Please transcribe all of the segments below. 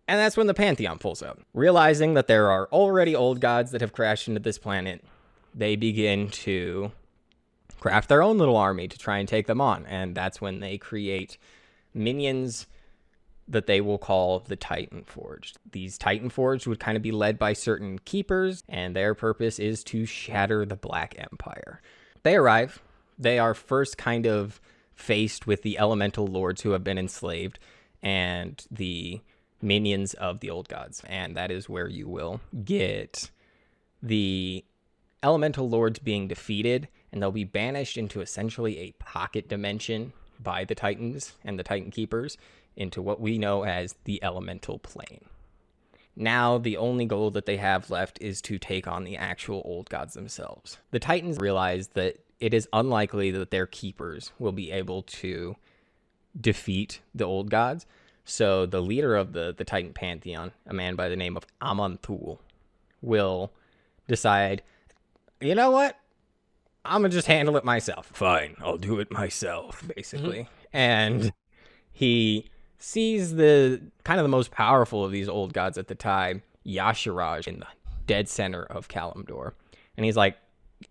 And that's when the Pantheon pulls up. Realizing that there are already old gods that have crashed into this planet, they begin to craft their own little army to try and take them on. And that's when they create minions that they will call the Titan Forged. These Titan Forged would kind of be led by certain keepers, and their purpose is to shatter the Black Empire. They arrive. They are first kind of faced with the elemental lords who have been enslaved and the minions of the old gods. And that is where you will get the elemental lords being defeated, and they'll be banished into essentially a pocket dimension by the Titans and the Titan Keepers into what we know as the elemental plane. Now, the only goal that they have left is to take on the actual old gods themselves. The Titans realize that it is unlikely that their keepers will be able to defeat the old gods. So the leader of the Titan Pantheon, a man by the name of Aman'Thul, will decide, you know what? I'm going to just handle it myself. Fine, I'll do it myself, basically. And he sees the kind of the most powerful of these old gods at the time, Y'Shaarj, in the dead center of Kalimdor. And he's like,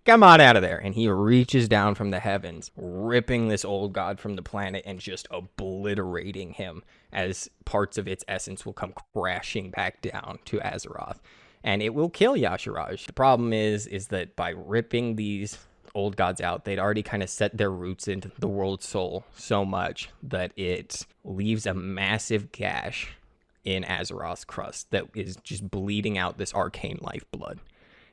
come on out of there. And he reaches down from the heavens, ripping this old god from the planet and just obliterating him as parts of its essence will come crashing back down to Azeroth. And it will kill Y'Shaarj. The problem is that by ripping these old gods out, they'd already kind of set their roots into the world soul so much that it leaves a massive gash in Azeroth's crust that is just bleeding out this arcane lifeblood.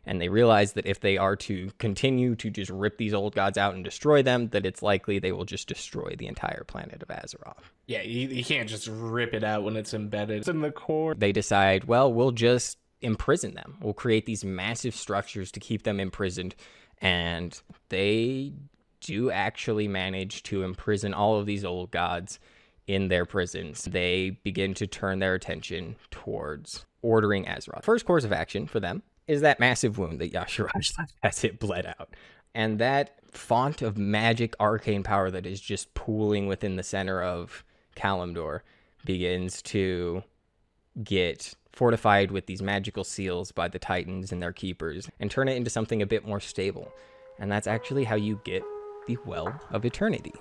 And they realize that if they are to continue to just rip these old gods out and destroy them, that it's likely they will just destroy the entire planet of Azeroth. Yeah, you can't just rip it out when it's embedded. It's in the core. They decide, well, we'll just imprison them. We'll create these massive structures to keep them imprisoned. And they do actually manage to imprison all of these old gods in their prisons. They begin to turn their attention towards ordering Azeroth. First course of action for them is that massive wound that Y'Shaarj has it bled out. And that font of magic arcane power that is just pooling within the center of Kalimdor begins to get fortified with these magical seals by the Titans and their keepers and turn it into something a bit more stable. And that's actually how you get the Well of Eternity.